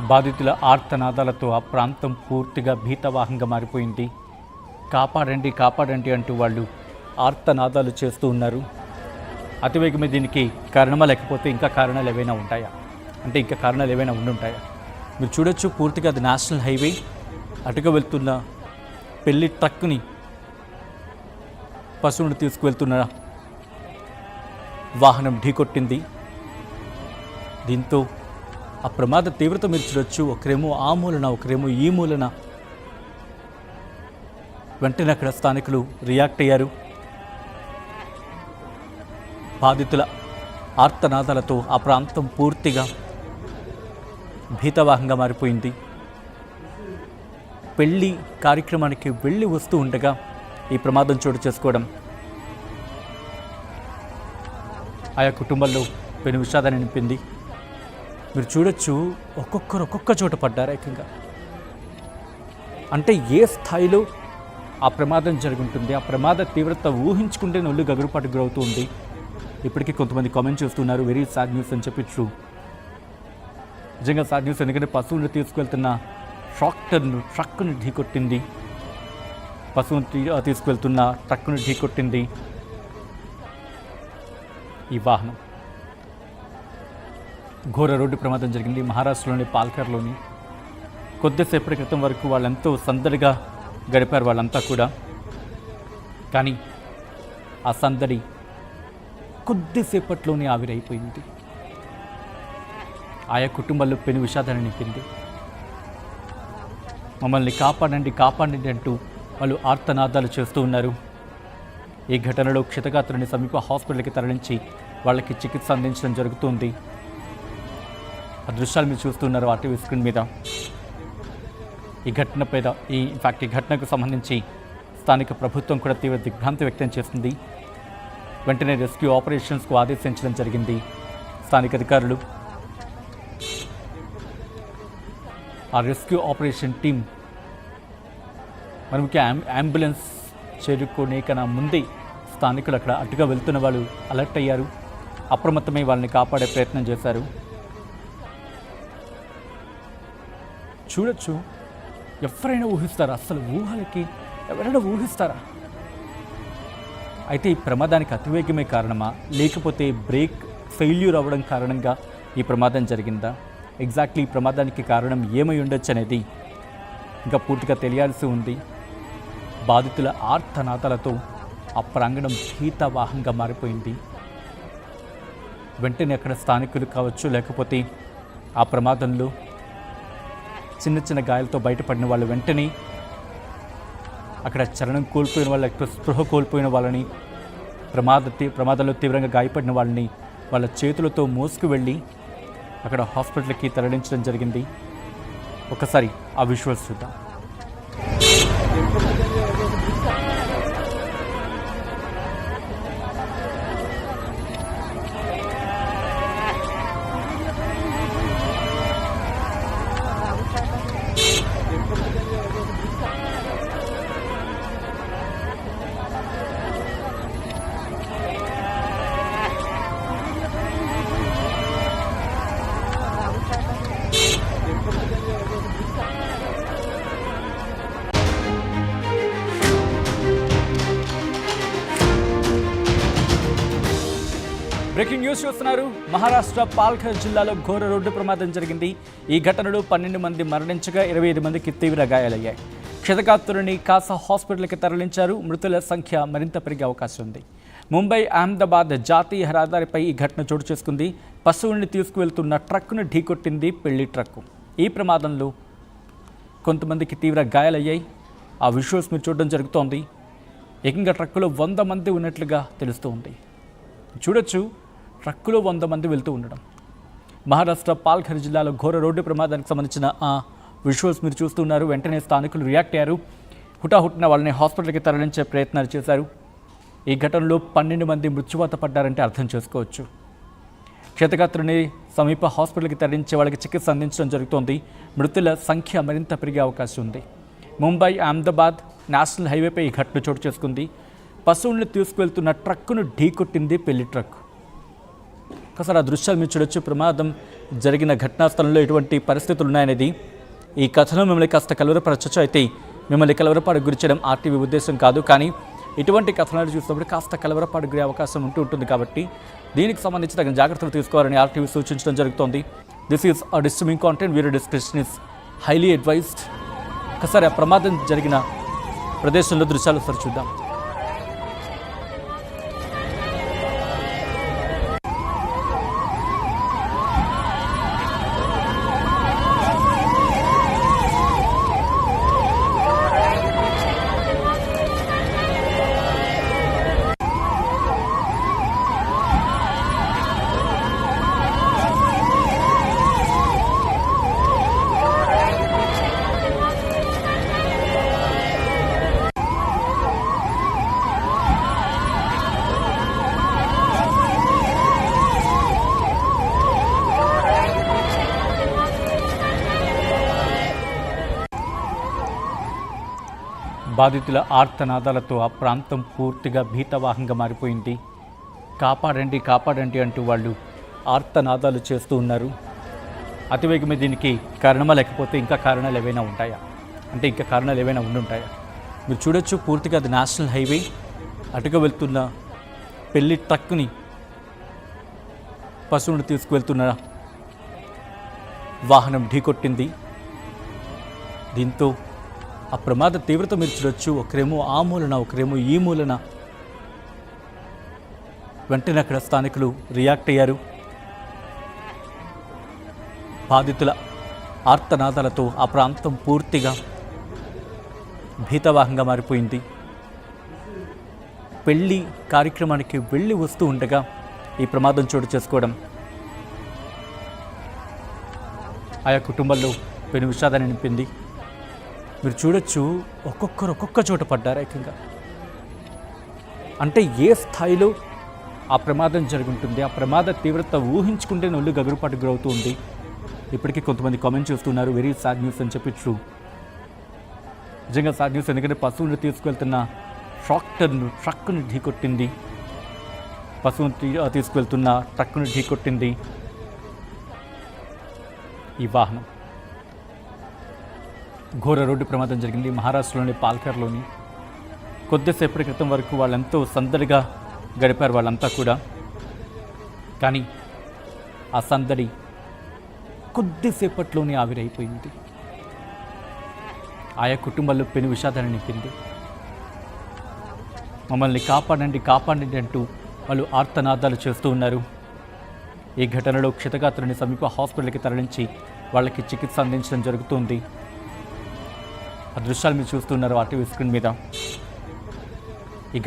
బాధితుల ఆర్తనాదాలతో ఆ ప్రాంతం పూర్తిగా భీతవాహంగా మారిపోయింది. కాపాడండి కాపాడండి అంటూ వాళ్ళు ఆర్తనాదాలు చేస్తూ ఉన్నారు. అతివేగమే దీనికి కారణమా, లేకపోతే ఇంకా కారణాలు ఏవైనా ఉంటాయా? అంటే ఇంకా కారణాలు ఏవైనా ఉండుంటాయా? మీరు చూడొచ్చు, పూర్తిగా అది నేషనల్ హైవే. అటుగా వెళ్తున్న పెళ్లి ట్రక్కుని పశువును తీసుకువెళ్తున్న వాహనం ఢీకొట్టింది. దీంతో ఆ ప్రమాద తీవ్రత మీరు చూడొచ్చు. ఒకరేమో ఆ మూలన, ఒకరేమో ఈ మూలన. వెంటనే అక్కడ స్థానికులు రియాక్ట్ అయ్యారు. బాధితుల ఆర్తనాదాలతో ఆ ప్రాంతం పూర్తిగా భీతవాహంగా మారిపోయింది. పెళ్లి కార్యక్రమానికి వెళ్ళి వస్తూ ఉండగా ఈ ప్రమాదం చోటు చేసుకోవడం ఆయా కుటుంబంలో పెను విషాదాన్ని నింపింది. మీరు చూడొచ్చు, ఒక్కొక్కరు ఒక్కొక్క చోట పడ్డారు ఏకంగా. అంటే ఏ స్థాయిలో ఆ ప్రమాదం జరుగుతుంది, ఆ ప్రమాద తీవ్రత ఊహించుకుంటే నొల్లు గగురుపాటు గురవుతూ ఉంది. ఇప్పటికీ కొంతమంది కామెంట్ చేస్తున్నారు, వెరీ సాడ్ న్యూస్ అని చెప్పి. ట్రూ, నిజంగా సాడ్ న్యూస్. ఎందుకంటే పశువులను తీసుకువెళ్తున్న ట్రక్కును ఢీకొట్టింది. పశువును తీసుకువెళ్తున్న ట్రక్కును ఢీకొట్టింది ఈ వాహనం. ఘోర రోడ్డు ప్రమాదం జరిగింది మహారాష్ట్రలోని పాల్కర్లోని. కొద్దిసేపటి క్రితం వరకు వాళ్ళెంతో సందడిగా గడిపారు వాళ్ళంతా కూడా. కానీ ఆ సందడి కొద్దిసేపట్లోనే ఆవిరైపోయింది. ఆయా కుటుంబాల్లో పెను విషాదాన్ని నింపింది. మమ్మల్ని కాపాడండి కాపాడండి అంటూ వాళ్ళు ఆర్తనాదాలు చేస్తూ ఉన్నారు. ఈ ఘటనలో క్షతగాత్రుని సమీప హాస్పిటల్కి తరలించి వాళ్ళకి చికిత్స అందించడం జరుగుతుంది. ఆ దృశ్యాలు మీరు చూస్తున్నారు ఆ టీవీ స్క్రీన్ మీద. ఈ ఘటనకు సంబంధించి స్థానిక ప్రభుత్వం కూడా తీవ్ర దిగ్భ్రాంతి వ్యక్తం చేస్తుంది. వెంటనే రెస్క్యూ ఆపరేషన్స్కు ఆదేశించడం జరిగింది స్థానిక అధికారులు. ఆ రెస్క్యూ ఆపరేషన్ టీం మనకి అంబులెన్స్ చేరుకునే కన్నా ముందే స్థానికులు అక్కడ అటుగా వెళ్తున్న వాళ్ళు అలర్ట్ అయ్యారు. అప్రమత్తమై వాళ్ళని కాపాడే ప్రయత్నం చేశారు. చూడొచ్చు, ఎవరైనా ఊహిస్తారా? అసలు ఊహలకి ఎవరైనా ఊహిస్తారా? అయితే ఈ ప్రమాదానికి అతివేగమే కారణమా, లేకపోతే బ్రేక్ ఫెయిల్యూర్ అవ్వడం కారణంగా ఈ ప్రమాదం జరిగిందా? ఎగ్జాక్ట్లీ ఈ ప్రమాదానికి కారణం ఏమై ఉండొచ్చు అనేది ఇంకా పూర్తిగా తెలియాల్సి ఉంది. బాధితుల ఆర్తనాదాలతో ఆ ప్రాంగణం భీతవాహంగా మారిపోయింది. వెంటనే అక్కడ స్థానికులు కావచ్చు, లేకపోతే ఆ ప్రమాదంలో చిన్న చిన్న గాయాలతో బయటపడిన వాళ్ళు వెంటనే అక్కడ చలనం కోల్పోయిన వాళ్ళు, లేకపోతే స్పృహ కోల్పోయిన వాళ్ళని, ప్రమాదంలో తీవ్రంగా గాయపడిన వాళ్ళని వాళ్ళ చేతులతో మోసుకు వెళ్ళి అక్కడ హాస్పిటల్కి తరలించడం జరిగింది. ఒకసారి ఆ విజువల్స్ చూద్దాం. బ్రేకింగ్ న్యూస్ చూస్తున్నారు. మహారాష్ట్ర పాల్ఘర్ జిల్లాలో ఘోర రోడ్డు ప్రమాదం జరిగింది. ఈ ఘటనలో 12 మంది మరణించగా 25 మందికి తీవ్ర గాయాలయ్యాయి. క్షతగాత్రుని కాసా హాస్పిటల్కి తరలించారు. మృతుల సంఖ్య మరింత పెరిగే అవకాశం ఉంది. ముంబై అహ్మదాబాద్ జాతీయ రహదారిపై ఈ ఘటన చోటు చేసుకుంది. పశువుల్ని తీసుకువెళ్తున్న ట్రక్కును ఢీకొట్టింది పెళ్లి ట్రక్కు. ఈ ప్రమాదంలో కొంతమందికి తీవ్ర గాయాలయ్యాయి. ఆ విజువల్స్ మీరు చూడడం జరుగుతోంది. ఏకంగా ట్రక్కులో 100 మంది ఉన్నట్లుగా తెలుస్తోంది. చూడొచ్చు, ట్రక్కులో 100 మంది వెళ్తూ ఉండడం. మహారాష్ట్ర పాల్ఘర్ జిల్లాలో ఘోర రోడ్డు ప్రమాదానికి సంబంధించిన ఆ విజువల్స్ మీరు చూస్తున్నారు. వెంటనే స్థానికులు రియాక్ట్ అయ్యారు. హుటాహుటిన వాళ్ళని హాస్పిటల్కి తరలించే ప్రయత్నాలు చేశారు. ఈ ఘటనలో 12 మంది మృత్యువాత పడ్డారంటే అర్థం చేసుకోవచ్చు. క్షతగాత్రుని సమీప హాస్పిటల్కి తరలించే వాళ్ళకి చికిత్స అందించడం జరుగుతోంది. మృతుల సంఖ్య మరింత పెరిగే అవకాశం ఉంది. ముంబై అహ్మదాబాద్ నేషనల్ హైవేపై ఈ ఘటన చోటు చేసుకుంది. పశువుల్ని తీసుకువెళ్తున్న ట్రక్కును ఢీకొట్టింది పెళ్లి ట్రక్. ఒకసారి ఆ దృశ్యాలు మీరు చూడొచ్చు. ప్రమాదం జరిగిన ఘటనా స్థలంలో ఎటువంటి పరిస్థితులు ఉన్నాయనేది ఈ కథనం మిమ్మల్ని కాస్త కలవరపరచచ్చు. అయితే మిమ్మల్ని కలవరపాటు గురి చేయడం ఆర్టీవీ ఉద్దేశం కాదు, కానీ ఇటువంటి కథనాలు చూసినప్పుడు కాస్త కలవరపాటు గురే అవకాశం ఉంటుంది కాబట్టి దీనికి సంబంధించి తగిన జాగ్రత్తలు తీసుకోవాలని ఆర్టీవీ సూచించడం జరుగుతోంది. This is a disturbing content, video description is highly advised. ఒకసారి ఆ ప్రమాదం జరిగిన ప్రదేశంలో దృశ్యాలు ఒకసారి చూద్దాం. బాధితుల ఆర్తనాదాలతో ఆ ప్రాంతం పూర్తిగా భీతవాహంగా మారిపోయింది. కాపాడండి కాపాడండి అంటూ వాళ్ళు ఆర్తనాదాలు చేస్తూ ఉన్నారు. అతివేగమే దీనికి కారణమా, లేకపోతే ఇంకా కారణాలు ఏవైనా ఉంటాయా? అంటే ఇంకా కారణాలు ఏవైనా ఉండుంటాయా? మీరు చూడొచ్చు, పూర్తిగా అది నేషనల్ హైవే అటుగా వెళ్తున్న పెళ్లి ట్రక్కుని పశువును తీసుకువెళ్తున్న వాహనం ఢీకొట్టింది. దీంతో ఆ ప్రమాద తీవ్రత మీరు చూడొచ్చు. ఒకరేమో ఆ మూలన, ఒకరేమో ఈ మూలన. వెంటనే అక్కడ స్థానికులు రియాక్ట్ అయ్యారు. బాధితుల ఆర్తనాదాలతో ఆ ప్రాంతం పూర్తిగా భీతవాహంగా మారిపోయింది. పెళ్లి కార్యక్రమానికి వెళ్ళి వస్తూ ఉండగా ఈ ప్రమాదం చోటు చేసుకోవడం ఆయా కుటుంబాల్లో పెను విషాదాన్ని నింపింది. మీరు చూడొచ్చు, ఒక్కొక్కరు ఒక్కొక్క చోట పడ్డారు ఏకంగా. అంటే ఏ స్థాయిలో ఆ ప్రమాదం జరుగుతుంది, ఆ ప్రమాద తీవ్రత ఊహించుకుంటే నొల్లు గగురుపాటు గురవుతూ ఉంది. ఇప్పటికీ కొంతమంది కామెంట్ చేస్తున్నారు, వెరీ సాడ్ న్యూస్ అని చెప్పి. ట్రూ, నిజంగా సాడ్ న్యూస్. ఎందుకంటే పశువుని తీసుకువెళ్తున్న ట్రక్కును ఢీకొట్టింది. పశువుని తీసుకువెళ్తున్న ట్రక్కును ఢీకొట్టింది ఈ వాహనం. ఘోర రోడ్డు ప్రమాదం జరిగింది మహారాష్ట్రలోని పాల్కర్లోని. కొద్దిసేపటి క్రితం వరకు వాళ్ళెంతో సందడిగా గడిపారు వాళ్ళంతా కూడా. కానీ ఆ సందడి కొద్దిసేపట్లోనే ఆవిరైపోయింది. ఆయా కుటుంబాల్లో పెను విషాదాన్ని నింపింది. మమ్మల్ని కాపాడండి కాపాడండి అంటూ వాళ్ళు ఆర్తనాదాలు చేస్తూ ఉన్నారు. ఈ ఘటనలో క్షతగాత్రుని సమీప హాస్పిటల్కి తరలించి వాళ్ళకి చికిత్స అందించడం జరుగుతుంది. ఆ దృశ్యాలు మీరు చూస్తున్నారు ఆర్టీవీ స్క్రీన్ మీద. ఈ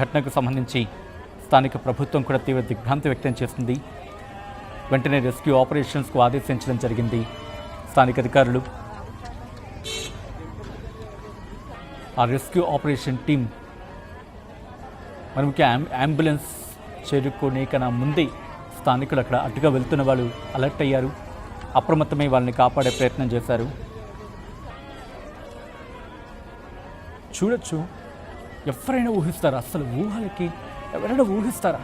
ఘటనకు సంబంధించి స్థానిక ప్రభుత్వం కూడా తీవ్ర దిగ్భ్రాంతి వ్యక్తం చేస్తుంది. వెంటనే రెస్క్యూ ఆపరేషన్స్కు ఆదేశించడం జరిగింది స్థానిక అధికారులు. ఆ రెస్క్యూ ఆపరేషన్ టీం మరి ముఖ్య అంబులెన్స్ చేరుకునే కన్నా ముందే స్థానికులు అక్కడ అటుగా వెళ్తున్న వాళ్ళు అలర్ట్ అయ్యారు. అప్రమత్తమై వాళ్ళని కాపాడే ప్రయత్నం చేశారు. చూడొచ్చు, ఎవరైనా ఊహిస్తారా? అసలు ఊహలకి ఎవరైనా ఊహిస్తారా?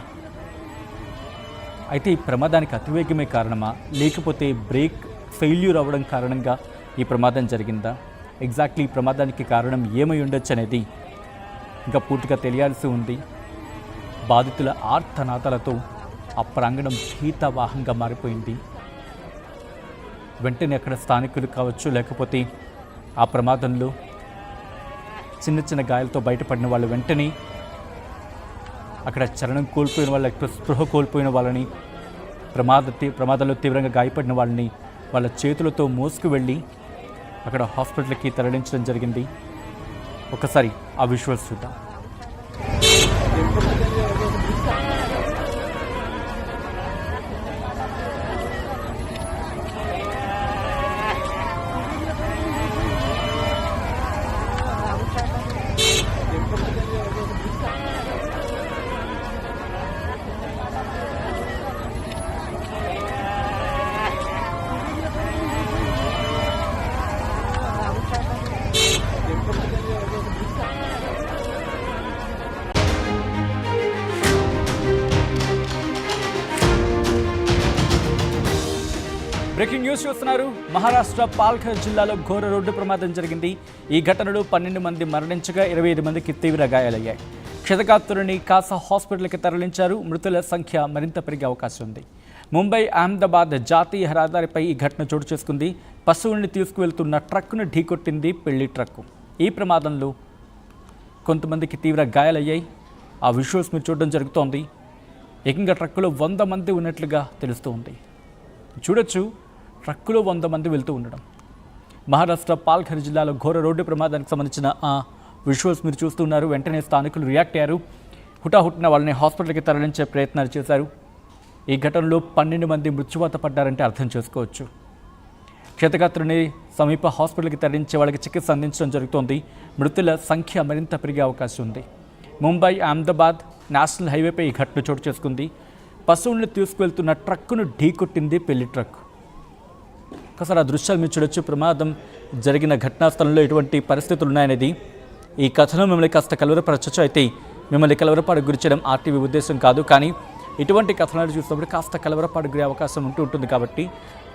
అయితే ఈ ప్రమాదానికి అతివేగమే కారణమా, లేకపోతే బ్రేక్ ఫెయిల్యూర్ అవ్వడం కారణంగా ఈ ప్రమాదం జరిగిందా? ఎగ్జాక్ట్లీ ఈ ప్రమాదానికి కారణం ఏమై ఉండొచ్చు అనేది ఇంకా పూర్తిగా తెలియాల్సి ఉంది. బాధితుల ఆర్తనాదాలతో ఆ ప్రాంగణం భీతవాహంగా మారిపోయింది. వెంటనే అక్కడ స్థానికులు కావచ్చు, లేకపోతే ఆ ప్రమాదంలో చిన్న చిన్న గాయాలతో బయటపడిన వాళ్ళు వెంటనే అక్కడ చలనం కోల్పోయిన వాళ్ళు, స్పృహ కోల్పోయిన వాళ్ళని, ప్రమాదంలో తీవ్రంగా గాయపడిన వాళ్ళని వాళ్ళ చేతులతో మోసుకు వెళ్ళి అక్కడ హాస్పిటల్కి తరలించడం జరిగింది. ఒకసారి ఆ విజువల్స్ చూద్దాం. బ్రేకింగ్ న్యూస్ చూస్తున్నారు. మహారాష్ట్ర పాల్ఘర్ జిల్లాలో ఘోర రోడ్డు ప్రమాదం జరిగింది. ఈ ఘటనలో 12 మంది మరణించగా 25 మందికి తీవ్ర గాయాలయ్యాయి. క్షతగాత్రులని కాసా హాస్పిటల్కి తరలించారు. మృతుల సంఖ్య మరింత పెరిగే అవకాశం ఉంది. ముంబై అహ్మదాబాద్ జాతీయ రహదారిపై ఈ ఘటన చోటు చేసుకుంది. పశువుల్ని తీసుకువెళ్తున్న ట్రక్కును ఢీకొట్టింది పెళ్లి ట్రక్కు. ఈ ప్రమాదంలో కొంతమందికి తీవ్ర గాయాలయ్యాయి. ఆ విజువల్స్ మీరు చూడడం జరుగుతోంది. ఏకంగా ట్రక్కులో 100 మంది ఉన్నట్లుగా తెలుస్తోంది. చూడొచ్చు, ట్రక్కులో 100 మంది వెళ్తూ ఉండడం. మహారాష్ట్ర పాల్ఘర్ జిల్లాలో ఘోర రోడ్డు ప్రమాదానికి సంబంధించిన ఆ విజువల్స్ మీరు చూస్తున్నారు. వెంటనే స్థానికులు రియాక్ట్ అయ్యారు. హుటాహుటిన వాళ్ళని హాస్పిటల్కి తరలించే ప్రయత్నాలు చేశారు. ఈ ఘటనలో 12 మంది మృత్యువాత పడ్డారంటే అర్థం చేసుకోవచ్చు. క్షతగాత్రుని సమీప హాస్పిటల్కి తరలించే వాళ్ళకి చికిత్స అందించడం జరుగుతోంది. మృతుల సంఖ్య మరింత పెరిగే అవకాశం ఉంది. ముంబై అహ్మదాబాద్ నేషనల్ హైవేపై ఈ ఘటన చోటు చేసుకుంది. పశువులను తీసుకువెళ్తున్న ట్రక్కును ఢీకొట్టింది పెళ్లి ట్రక్. ఒకసారి ఆ దృశ్యాలు మీరు చూడొచ్చు. ప్రమాదం జరిగిన ఘటనా స్థలంలో ఎటువంటి పరిస్థితులు ఉన్నాయనేది ఈ కథనం మిమ్మల్ని కాస్త కలవరపరచచ్చు. అయితే మిమ్మల్ని కలవరపాటుకు గురి చేయడం ఆర్టీవీ ఉద్దేశం కాదు. కానీ ఇటువంటి కథనాలు చూసినప్పుడు కాస్త కలవరపాటుకు గురే అవకాశం ఉంటుంది. కాబట్టి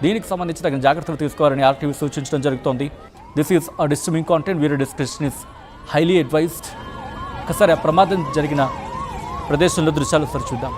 దీనికి సంబంధించి తగిన జాగ్రత్తలు తీసుకోవాలని ఆర్టీవీ సూచించడం జరుగుతోంది. This is a disturbing content. Video description is highly advised. ఒకసారి ఆ ప్రమాదం జరిగిన ప్రదేశంలో దృశ్యాలు చూద్దాం.